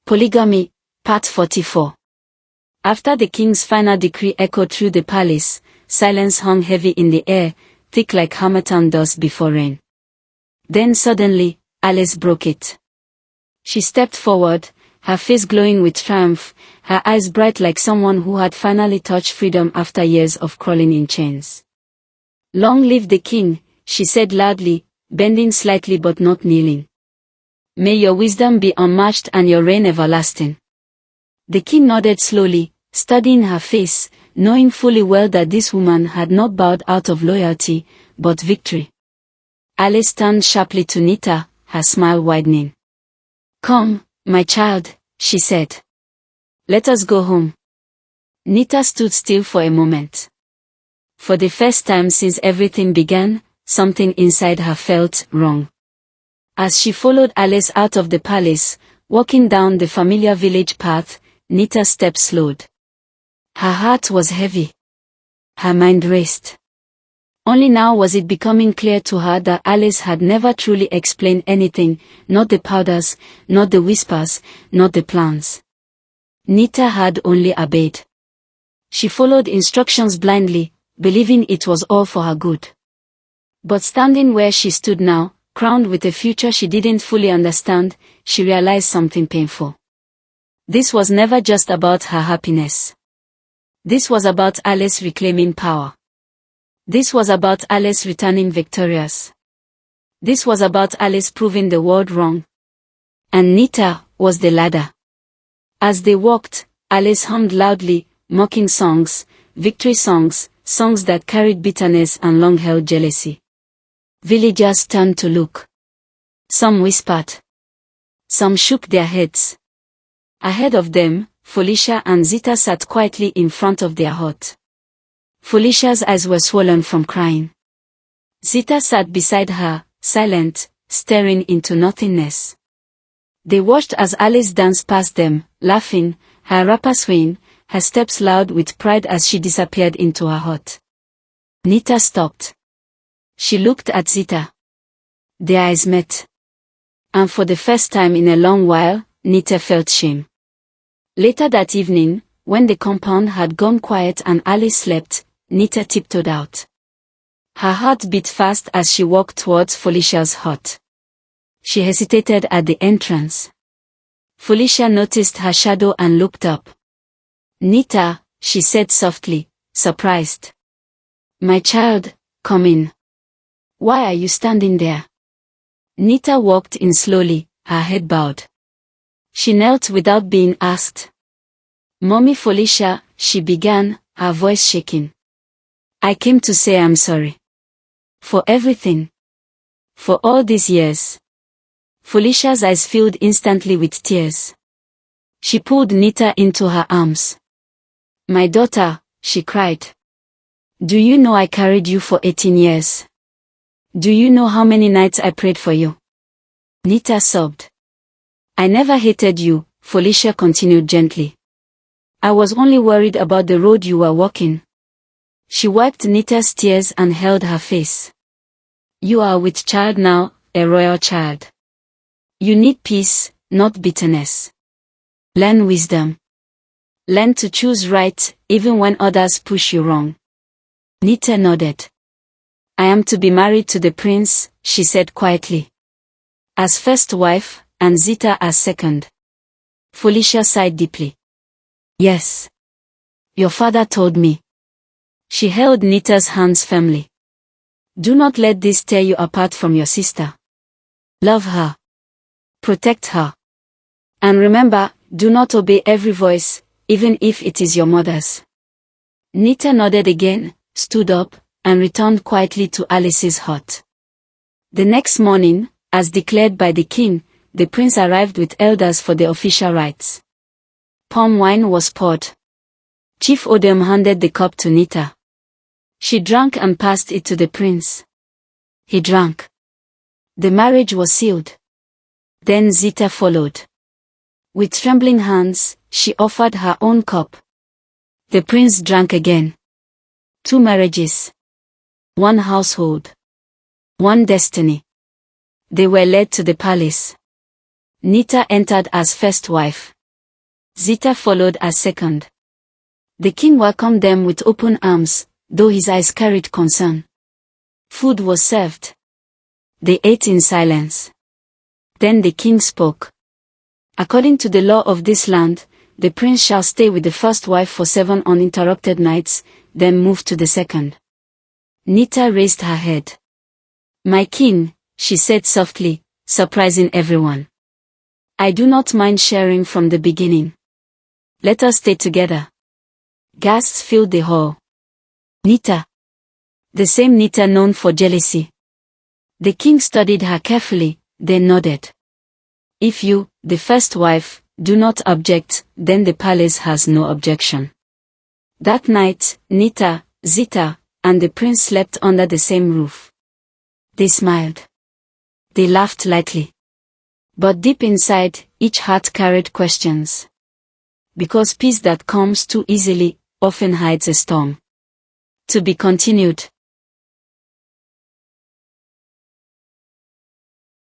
Polygamy, Part 44. After the king's final decree echoed through the palace, silence hung heavy in the air, thick like harmattan dust before rain. Then suddenly, Alice broke it. She stepped forward, her face glowing with triumph, her eyes bright like someone who had finally touched freedom after years of crawling in chains. "Long live the king," she said loudly, bending slightly but not kneeling. "May your wisdom be unmatched and your reign everlasting." The king nodded slowly, studying her face, knowing fully well that this woman had not bowed out of loyalty, but victory. Alice turned sharply to Nita, her smile widening. "Come, my child," she said. "Let us go home." Nita stood still for a moment. For the first time since everything began, something inside her felt wrong. As she followed Alice out of the palace, walking down the familiar village path, Nita's steps slowed. Her heart was heavy. Her mind raced. Only now was it becoming clear to her that Alice had never truly explained anything, not the powders, not the whispers, not the plans. Nita had only obeyed. She followed instructions blindly, believing it was all for her good. But standing where she stood now, crowned with a future she didn't fully understand, she realized something painful. This was never just about her happiness. This was about Alice reclaiming power. This was about Alice returning victorious. This was about Alice proving the world wrong. And Nita was the ladder. As they walked, Alice hummed loudly, mocking songs, victory songs, songs that carried bitterness and long-held jealousy. Villagers turned to look. Some whispered. Some shook their heads. Ahead of them, Felicia and Zita sat quietly in front of their hut. Felicia's eyes were swollen from crying. Zita sat beside her, silent, staring into nothingness. They watched as Alice danced past them, laughing, her wrapper swaying, her steps loud with pride as she disappeared into her hut. Nita stopped. She looked at Zita. Their eyes met. And for the first time in a long while, Nita felt shame. Later that evening, when the compound had gone quiet and Alice slept, Nita tiptoed out. Her heart beat fast as she walked towards Felicia's hut. She hesitated at the entrance. Felicia noticed her shadow and looked up. "Nita," she said softly, surprised. "My child, come in. Why are you standing there?" Nita walked in slowly, her head bowed. She knelt without being asked. "Mommy Felicia," she began, her voice shaking. "I came to say I'm sorry. For everything. For all these years." Felicia's eyes filled instantly with tears. She pulled Nita into her arms. "My daughter," she cried. "Do you know I carried you for 18 years? Do you know how many nights I prayed for you?" Nita sobbed. "I never hated you," Felicia continued gently. "I was only worried about the road you were walking." She wiped Nita's tears and held her face. "You are with child now, a royal child. You need peace, not bitterness. Learn wisdom. Learn to choose right, even when others push you wrong." Nita nodded. "I am to be married to the prince," she said quietly. "As first wife, and Zita as second." Felicia sighed deeply. "Yes. Your father told me." She held Nita's hands firmly. "Do not let this tear you apart from your sister. Love her. Protect her. And remember, do not obey every voice, even if it is your mother's." Nita nodded again, stood up, and returned quietly to Alice's hut. The next morning, as declared by the king, the prince arrived with elders for the official rites. Palm wine was poured. Chief Odem handed the cup to Nita. She drank and passed it to the prince. He drank. The marriage was sealed. Then Zita followed. With trembling hands, she offered her own cup. The prince drank again. 2 marriages. 1 household. 1 destiny. They were led to the palace. Nita entered as first wife. Zita followed as second. The king welcomed them with open arms, though his eyes carried concern. Food was served. They ate in silence. Then the king spoke. According to the law of this land, the prince shall stay with the first wife for 7 uninterrupted nights, then move to the second. Nita raised her head. My king, she said softly, surprising everyone. I do not mind sharing from the beginning. Let us stay together. Gasps filled the hall. Nita. The same Nita known for jealousy. The king studied her carefully, then nodded. If you, the first wife, do not object, then the palace has no objection. That night, Nita, Zita, and the prince slept under the same roof. They smiled. They laughed lightly. But deep inside, each heart carried questions. Because peace that comes too easily often hides a storm. To be continued.